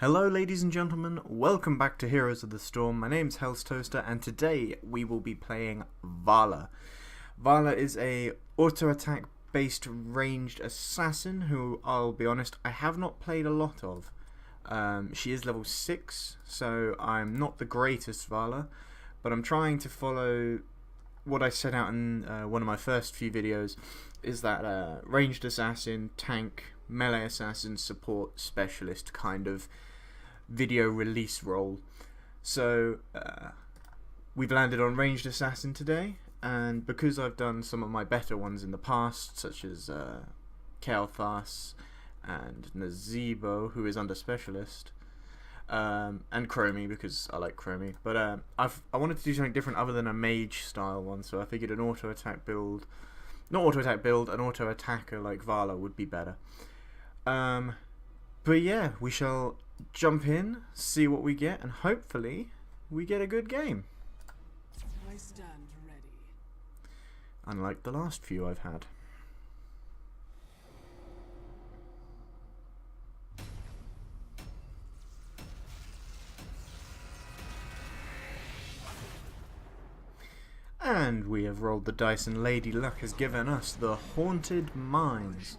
Hello ladies and gentlemen, welcome back to Heroes of the Storm. My name's Hell's Toaster and today we will be playing Valla. Valla is a auto-attack based ranged assassin who, I'll be honest, I have not played a lot of. She is level 6, so I'm not the greatest Valla, but I'm trying to follow what I set out in one of my first few videos, is that ranged assassin, tank, melee assassin, support, specialist kind of video release role. So we've landed on ranged assassin today, and because I've done some of my better ones in the past, such as Kael'thas and Nazebo, who is under specialist, and Chromie, because I like Chromie, but I wanted to do something different other than a mage style one, so I figured an auto attack build, an auto attacker like Valla would be better. But yeah, we shall jump in, see what we get, and hopefully we get a good game. I stand ready. Unlike the last few I've had. And we have rolled the dice and Lady Luck has given us the Haunted Mines.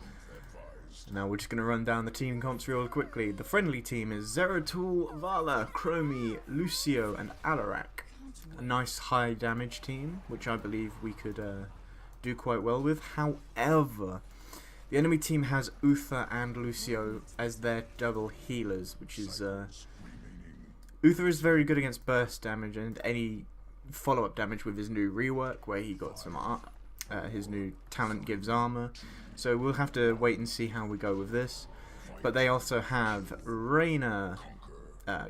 Now we're just going to run down the team comps real quickly. The friendly team is Zeratul, Valla, Chromie, Lucio and Alarak. A nice high damage team, which I believe we could do quite well with. However, the enemy team has Uther and Lucio as their double healers, which is... Uther is very good against burst damage and any follow-up damage with his new rework, where he got some his new talent gives armor, so we'll have to wait and see how we go with this. But they also have Reyna,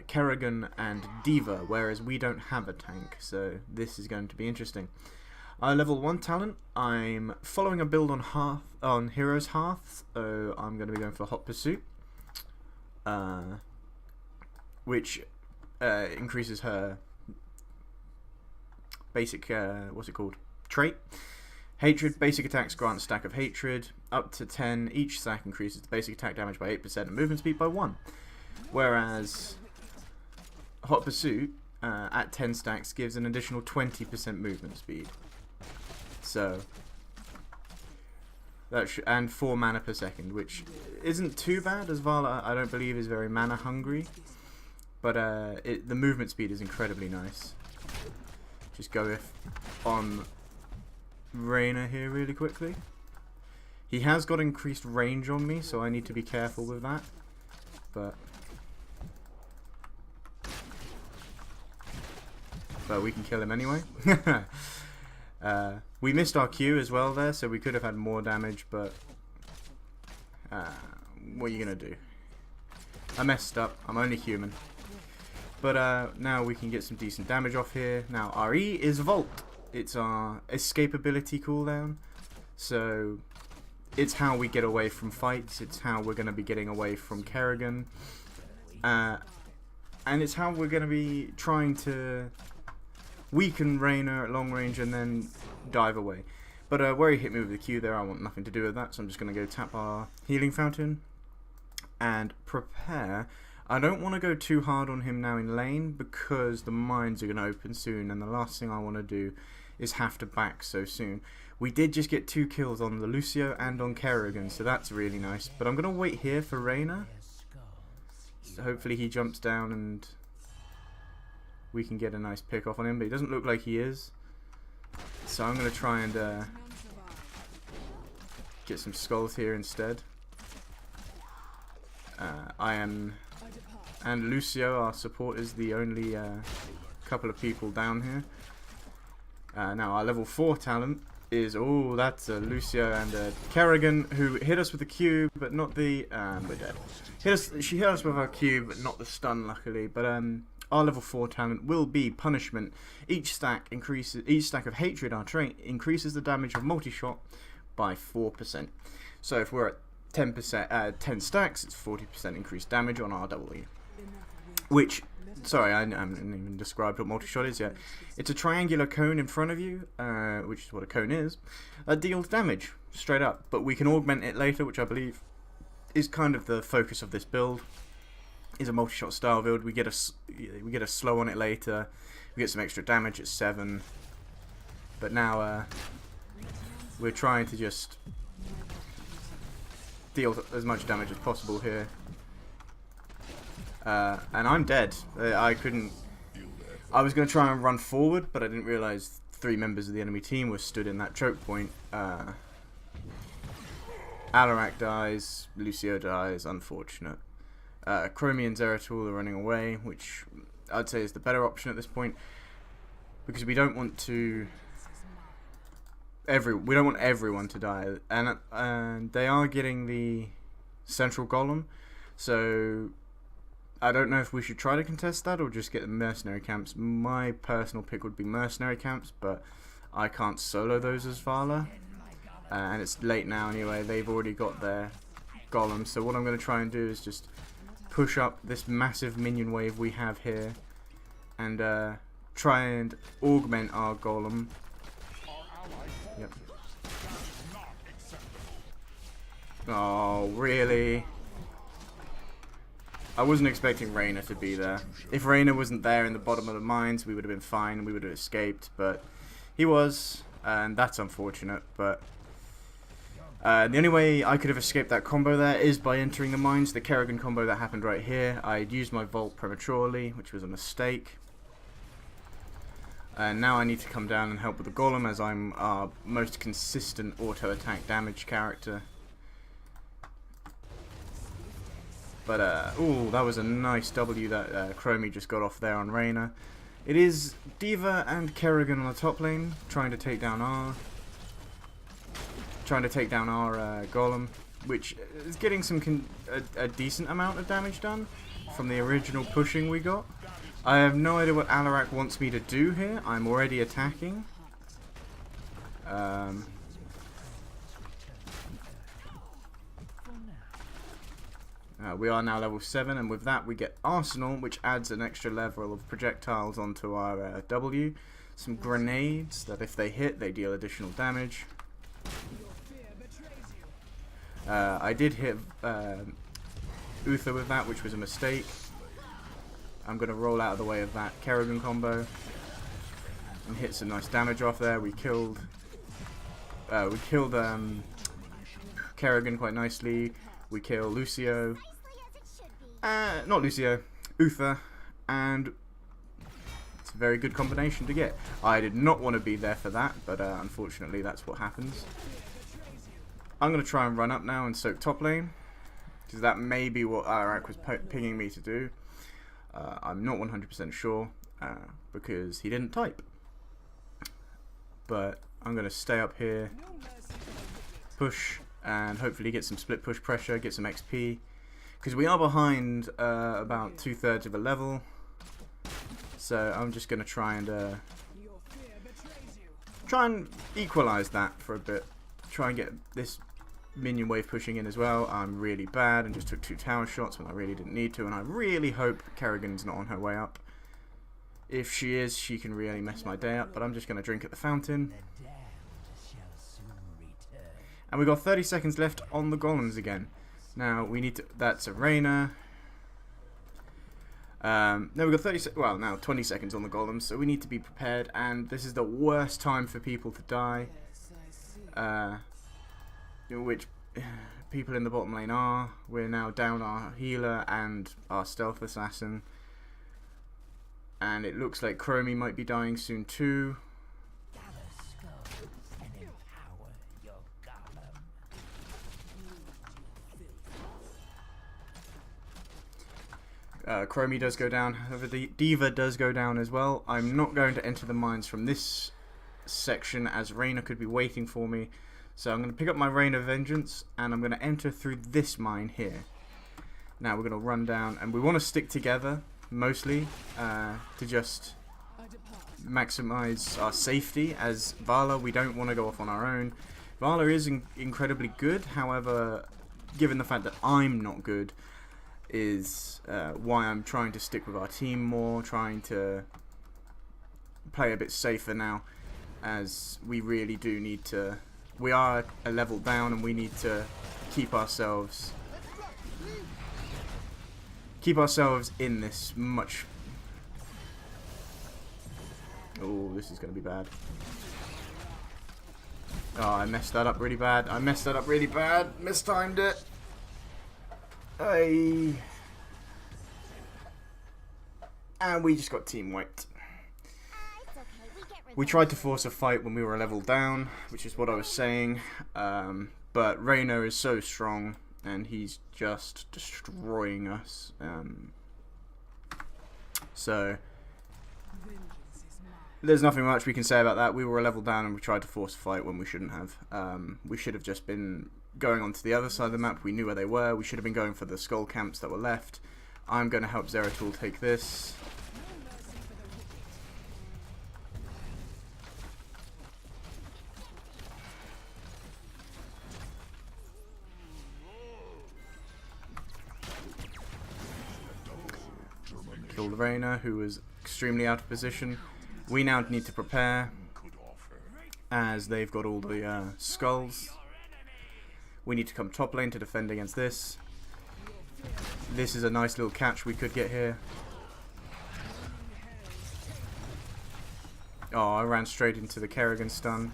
Kerrigan and Diva, whereas we don't have a tank, so this is going to be interesting. Level 1 talent, I'm following a build on Heroes Hearth, so I'm going to be going for Hot Pursuit, which increases her basic, what's it called? Trait. Hatred, basic attacks grant a stack of hatred, up to 10, each stack increases the basic attack damage by 8% and movement speed by 1. Whereas Hot Pursuit, at 10 stacks, gives an additional 20% movement speed. So, that and 4 mana per second, which isn't too bad, as Valla, I don't believe, is very mana hungry. But the movement speed is incredibly nice. Just go on Reyna here really quickly. He has got increased range on me, so I need to be careful with that. But we can kill him anyway. We missed our Q as well there, so we could have had more damage, but what are you gonna do? I messed up. I'm only human. But now we can get some decent damage off here. Now our E is Volt. It's our escape ability cooldown. So it's how we get away from fights. It's how we're going to be getting away from Kerrigan. And it's how we're going to be trying to weaken Reyna at long range and then dive away. But where he hit me with the Q there, I want nothing to do with that. So I'm just going to go tap our healing fountain and prepare. I don't want to go too hard on him now in lane because the mines are going to open soon, and the last thing I want to do is have to back so soon. We did just get 2 kills on the Lucio and on Kerrigan, so that's really nice. But I'm going to wait here for Reyna. So hopefully he jumps down and we can get a nice pick off on him, but he doesn't look like he is. So I'm going to try and get some skulls here instead. And Lucio, our support, is the only couple of people down here. Now our level 4 talent is, oh, that's Lucio and Kerrigan, who hit us with the Q, but not the, we're dead. She hit us with her Q, but not the stun, luckily. But our level 4 talent will be Punishment. Each stack of Hatred, our trait, increases the damage of multi-shot by 4%. So if we're at 10 stacks, it's 40% increased damage on our double E. Which, sorry, I haven't even described what multi-shot is yet. It's a triangular cone in front of you, which is what a cone is, that deals damage, straight up. But we can augment it later, which I believe is kind of the focus of this build. is a multi-shot style build. We get a slow on it later. We get some extra damage at 7. But now we're trying to just deal as much damage as possible here. And I'm dead. I couldn't. I was going to try and run forward, but I didn't realise 3 members of the enemy team were stood in that choke point. Alarak dies, Lucio dies, unfortunate. Chromie and Zeratul are running away, which I'd say is the better option at this point, because we don't want to. We don't want everyone to die, and they are getting the central golem, so I don't know if we should try to contest that or just get the mercenary camps. My personal pick would be mercenary camps, but I can't solo those as Valla. And it's late now anyway, they've already got their golem. So what I'm going to try and do is just push up this massive minion wave we have here. And try and augment our golem. Yep. Oh, really? I wasn't expecting Reyna to be there. If Reyna wasn't there in the bottom of the mines, we would have been fine. We would have escaped, but he was, and that's unfortunate. But the only way I could have escaped that combo there is by entering the mines. The Kerrigan combo that happened right here. I used my Vault prematurely, which was a mistake. And now I need to come down and help with the Golem, as I'm our most consistent auto-attack damage character. But, ooh, that was a nice W that Chromie just got off there on Reyna. It is D.Va and Kerrigan on the top lane, trying to take down our Golem, which is getting a decent amount of damage done from the original pushing we got. I have no idea what Alarak wants me to do here. I'm already attacking. We are now level 7, and with that we get Arsenal, which adds an extra level of projectiles onto our W. Some grenades that if they hit, they deal additional damage. I did hit Uther with that, which was a mistake. I'm going to roll out of the way of that Kerrigan combo and hit some nice damage off there. We killed Kerrigan quite nicely. We kill Lucio. Not Lucio, Uther, and it's a very good combination to get. I did not want to be there for that, but unfortunately that's what happens. I'm going to try and run up now and soak top lane, because that may be what Alarak was pinging me to do. I'm not 100% sure, because he didn't type. But I'm going to stay up here, push, and hopefully get some split push pressure, get some XP. Because we are behind about 2/3 of a level. So I'm just going to try and equalize that for a bit. Try and get this minion wave pushing in as well. I'm really bad and just took 2 tower shots when I really didn't need to. And I really hope Kerrigan's not on her way up. If she is, she can really mess my day up. But I'm just going to drink at the fountain. And we've got 30 seconds left on the golems again. Now we need to. That's a Reyna. Now we've got 20 seconds on the golems, so we need to be prepared. And this is the worst time for people to die. Which people in the bottom lane are. We're now down our healer and our stealth assassin. And it looks like Chromie might be dying soon too. Chromie does go down, however the D.Va does go down as well. I'm not going to enter the mines from this section, as Reyna could be waiting for me. So I'm going to pick up my Reyna Vengeance and I'm going to enter through this mine here. Now we're going to run down, and we want to stick together mostly to just maximize our safety. As Valla, we don't want to go off on our own. Valla is incredibly good, however, given the fact that I'm not good, is why I'm trying to stick with our team more, trying to play a bit safer now, as we really do need to. We are a level down and we need to keep ourselves keep ourselves in this much... Oh, this is going to be bad. Oh, I messed that up really bad. Mistimed it. And we just got team wiped. We tried to force a fight when we were a level down, which is what I was saying. But Reyna is so strong, and he's just destroying us. So there's nothing much we can say about that. We were a level down, and we tried to force a fight when we shouldn't have. We should have just been going on to the other side of the map. We knew where they were. We should have been going for the skull camps that were left. I'm going to help Zeratul take this. Killed Reyna, who was extremely out of position. We now need to prepare, as they've got all the skulls. We need to come top lane to defend against this. This is a nice little catch we could get here. Oh, I ran straight into the Kerrigan stun.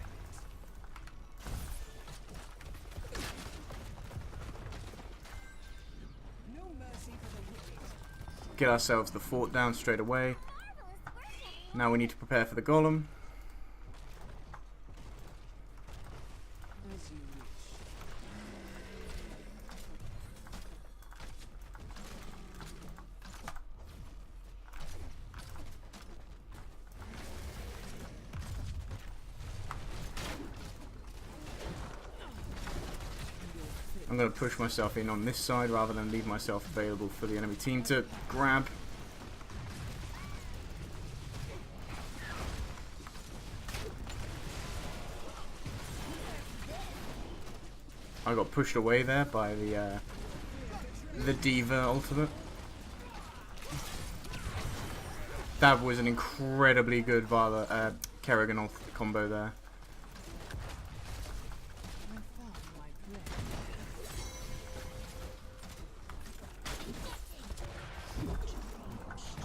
Get ourselves the fort down straight away. Now we need to prepare for the golem. I'm going to push myself in on this side rather than leave myself available for the enemy team to grab. I got pushed away there by the D.Va ultimate. That was an incredibly good Valla Kerrigan combo there.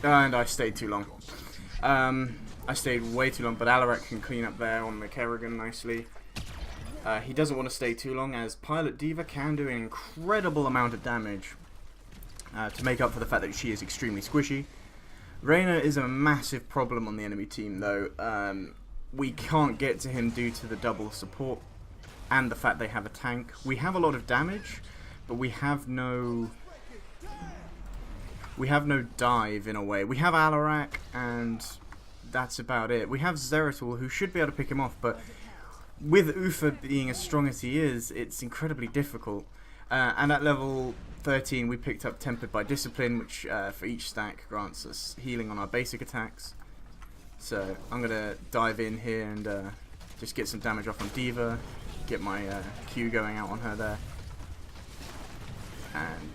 And I stayed too long. I stayed way too long, but Alarak can clean up there on the Kerrigan nicely. He doesn't want to stay too long, as Pilot D.Va can do an incredible amount of damage to make up for the fact that she is extremely squishy. Reyna is a massive problem on the enemy team, though. We can't get to him due to the double support and the fact they have a tank. We have a lot of damage, but we have no dive in a way. We have Alarak, and that's about it. We have Zeratul, who should be able to pick him off, but with Uther being as strong as he is, it's incredibly difficult. And at level 13, we picked up Tempered by Discipline, which for each stack grants us healing on our basic attacks. So I'm going to dive in here and just get some damage off on D.Va, get my Q going out on her there. And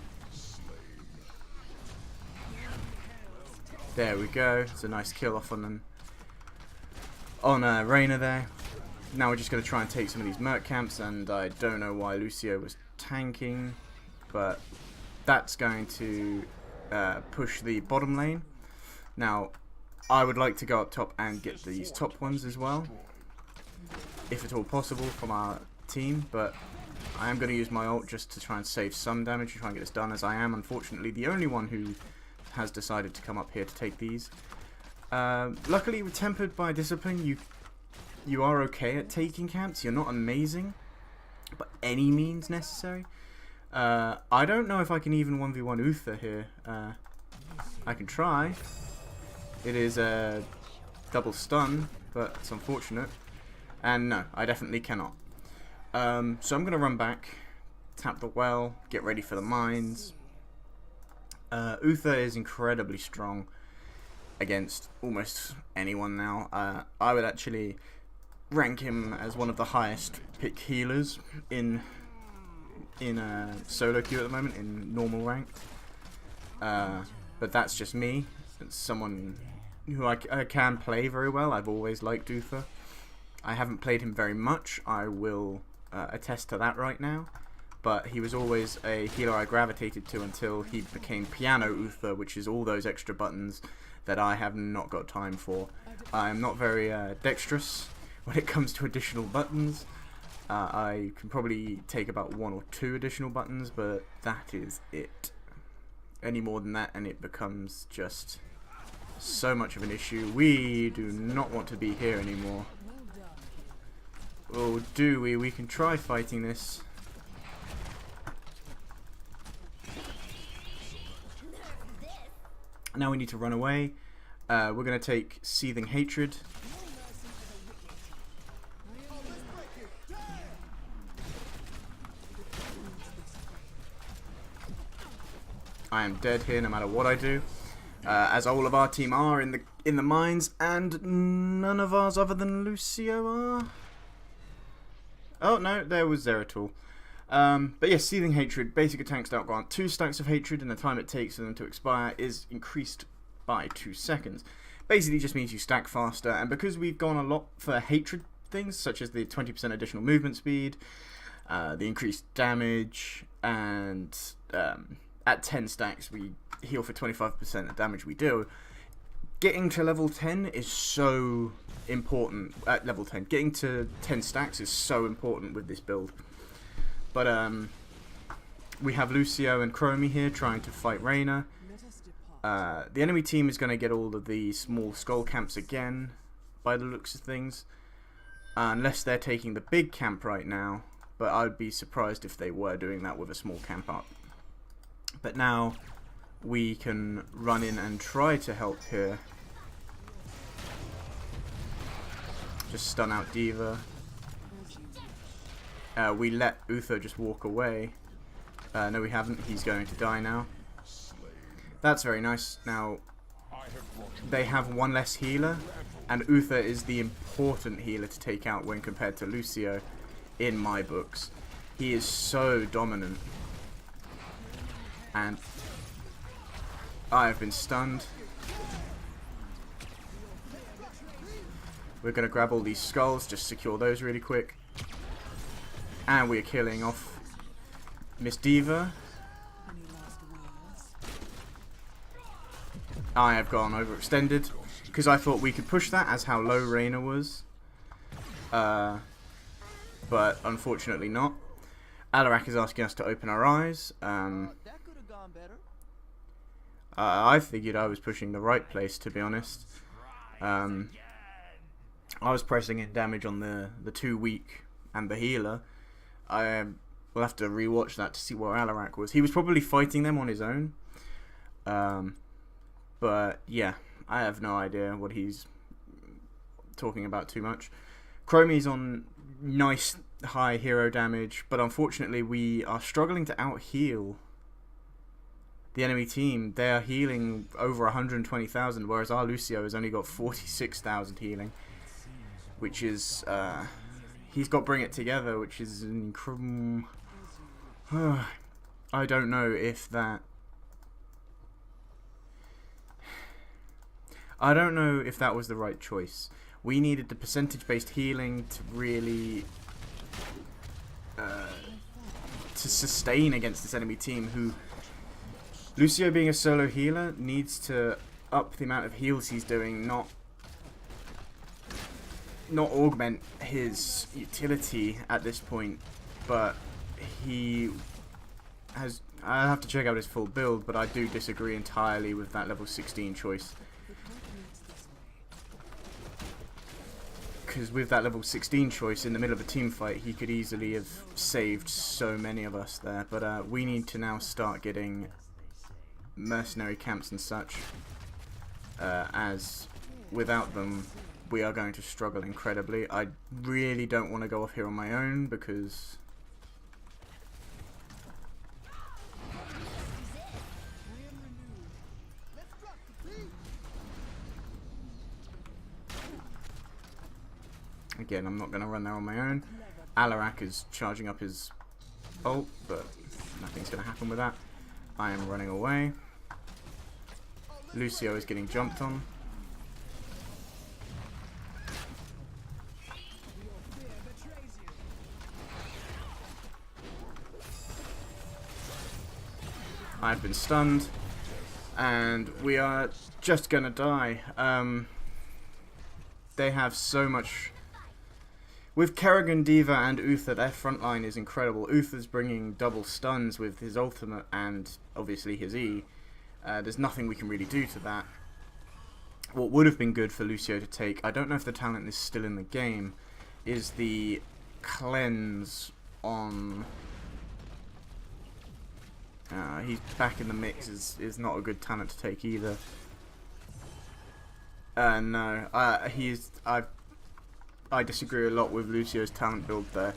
there we go. It's a nice kill off on them. On Reyna there. Now we're just going to try and take some of these merc camps, and I don't know why Lucio was tanking, but that's going to push the bottom lane. Now, I would like to go up top and get these top ones as well, if at all possible from our team, but I am going to use my ult just to try and save some damage and try and get this done, as I am unfortunately the only one who has decided to come up here to take these. Luckily, with Tempered by Discipline, you are okay at taking camps. You're not amazing, by any means necessary. I don't know if I can even 1v1 Uther here. I can try. It is a double stun, but it's unfortunate. And no, I definitely cannot. So I'm going to run back, tap the well, get ready for the mines. Uther is incredibly strong against almost anyone now. I would actually rank him as one of the highest pick healers in solo queue at the moment, in normal ranked. But that's just me. It's someone who I can play very well. I've always liked Uther. I haven't played him very much. I will attest to that right now. but he was always a healer I gravitated to until he became Piano Uther, which is all those extra buttons that I have not got time for. I'm not very dexterous when it comes to additional buttons. I can probably take about 1 or 2 additional buttons, but that is it. Any more than that and it becomes just so much of an issue. We do not want to be here anymore. Or do we? We can try fighting this. Now we need to run away. We're going to take Seething Hatred. I am dead here no matter what I do, as all of our team are in the mines, and none of ours other than Lucio are. Oh no, there was Zeratul. But yes, Seething Hatred, basic attack stat grant 2 stacks of hatred, and the time it takes for them to expire is increased by 2 seconds. Basically just means you stack faster, and because we've gone a lot for hatred things, such as the 20% additional movement speed, the increased damage, and at 10 stacks we heal for 25% of damage we do. Getting to level 10 is so important. At level 10, getting to 10 stacks is so important with this build. But we have Lucio and Chromie here trying to fight Reyna. The enemy team is going to get all of the small skull camps again, by the looks of things. Unless they're taking the big camp right now. But I'd be surprised if they were doing that with a small camp up. But now we can run in and try to help here. Just stun out D.Va. We let Uther just walk away. No, we haven't. He's going to die now. That's very nice. Now, they have 1 less healer, and Uther is the important healer to take out when compared to Lucio in my books. He is so dominant. And I have been stunned. We're going to grab all these skulls, just secure those really quick. And we're killing off Miss D.Va. I have gone overextended because I thought we could push that as how low Reyna was. But unfortunately not. Alarak is asking us to open our eyes. I figured I was pushing the right place, to be honest. I was pressing in damage on the 2 weak and the healer. I will have to rewatch that to see where Alarak was. He was probably fighting them on his own. But yeah, I have no idea what he's talking about too much. Chromie's on nice high hero damage, but unfortunately we are struggling to out-heal the enemy team. They are healing over 120,000, whereas our Lucio has only got 46,000 healing, which is he's got Bring It Together, which is an incredible. I don't know if that. I don't know if that was the right choice. We needed the percentage-based healing to really to sustain against this enemy team, who Lucio, being a solo healer, needs to up the amount of heals he's doing, not augment his utility at this point. But he has. I have to check out his full build, but I do disagree entirely with that level 16 choice. Because with that level 16 choice in the middle of a team fight, he could easily have saved so many of us there. But we need to now start getting mercenary camps and such, as without them we are going to struggle incredibly. I really don't want to go off here on my own because again, I'm not going to run there on my own. Alarak is charging up his ult, but nothing's going to happen with that. I am running away. Lucio is getting jumped on. I've been stunned, and we are just gonna die. They have so much. With Kerrigan, Diva, and Uther, their front line is incredible. Uther's bringing double stuns with his ultimate and obviously his E. There's nothing we can really do to that. What would have been good for Lucio to take, I don't know if the talent is still in the game, is the cleanse on... he's back in the mix, is not a good talent to take either. No, I disagree a lot with Lucio's talent build there.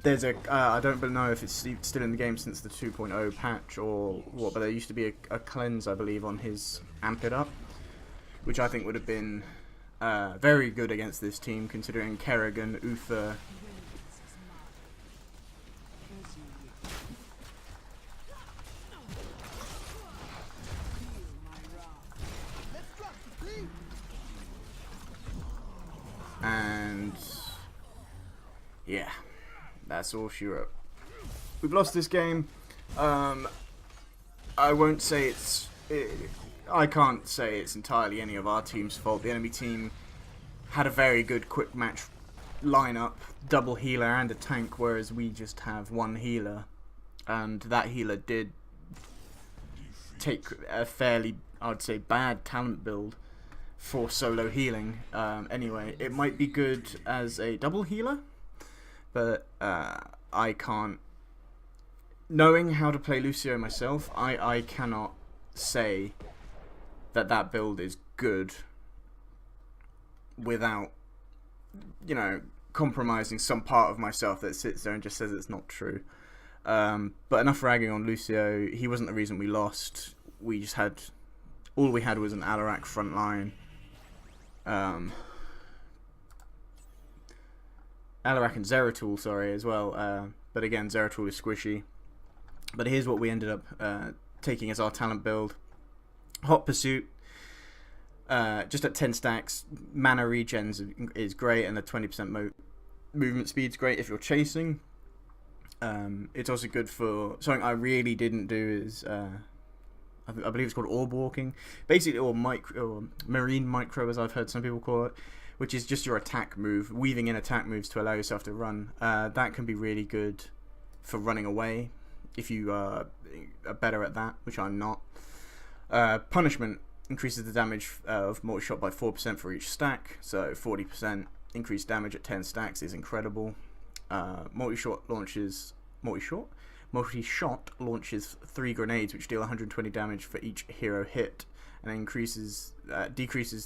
There's I don't know if it's still in the game since the 2.0 patch or what, but there used to be a cleanse, I believe, on his Amp It Up, which I think would have been very good against this team, considering Kerrigan, Uther. And yeah, that's all she wrote. We've lost this game. I won't say I can't say it's entirely any of our team's fault. The enemy team had a very good quick match lineup, double healer and a tank, whereas we just have one healer, and that healer did take a fairly, I'd say, bad talent build for solo healing. Anyway, it might be good as a double healer, but I can't. Knowing how to play Lucio myself, I cannot say that build is good without, you know, compromising some part of myself that sits there and just says it's not true. But enough ragging on Lucio. He wasn't the reason we lost. We just had, all we had was an Alarak front line. Alarak and Zeratul, sorry, as well. But again, Zeratul is squishy. But here's what we ended up taking as our talent build. Hot Pursuit, just at 10 stacks. Mana regens is great, and the 20% movement speed is great if you're chasing. It's also good for something I really didn't do is I believe it's called orb walking, basically, or marine micro, as I've heard some people call it, which is just your attack move, weaving in attack moves to allow yourself to run. That can be really good for running away if you are better at that, which I'm not. Punishment increases the damage of multi-shot by 4% for each stack, so 40% increased damage at 10 stacks is incredible. Multi-shot launches 3 grenades which deal 120 damage for each hero hit, and decreases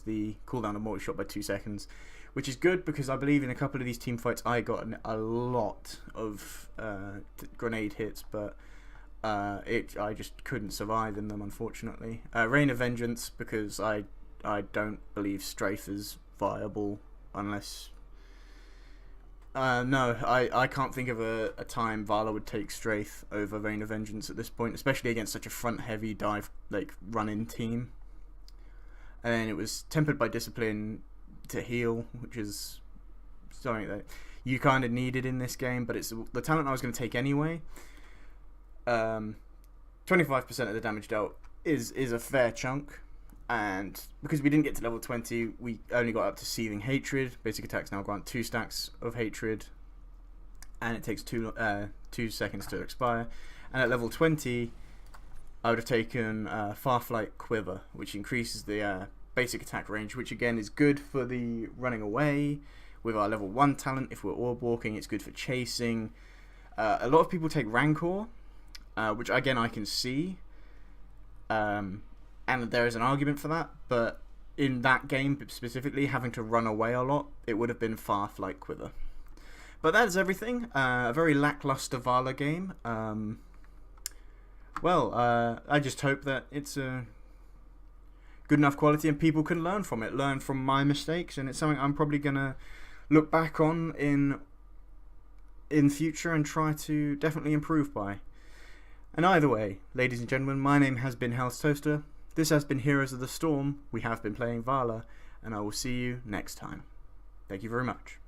the cooldown of multi-shot by 2 seconds, which is good because I believe in a couple of these team fights I got a lot of grenade hits, but I just couldn't survive in them, unfortunately. Rain of Vengeance, because I don't believe Strafe is viable unless... no, I can't think of a time Valla would take Strafe over Rain of Vengeance at this point, especially against such a front-heavy dive, like, run-in team. And then it was Tempered by Discipline to heal, which is something that you kind of needed in this game, but it's the talent I was going to take anyway. 25% of the damage dealt is a fair chunk, and because we didn't get to level 20, we only got up to Seething Hatred. Basic attacks now grant 2 stacks of Hatred, and it takes 2 seconds to expire. And at level 20, I would have taken Farflight Quiver, which increases the basic attack range, which again is good for the running away with our level 1 talent. If we're orb walking, it's good for chasing. A lot of people take Rancor, which again I can see, and there is an argument for that, but in that game specifically, having to run away a lot, it would have been Farflight Quiver. But that is everything. A very lackluster Valla game. I just hope that it's a good enough quality and people can learn from it, learn from my mistakes, and it's something I'm probably gonna look back on in future and try to definitely improve by. And either way, ladies and gentlemen, my name has been Hell's Toaster. This has been Heroes of the Storm. We have been playing Valla, and I will see you next time. Thank you very much.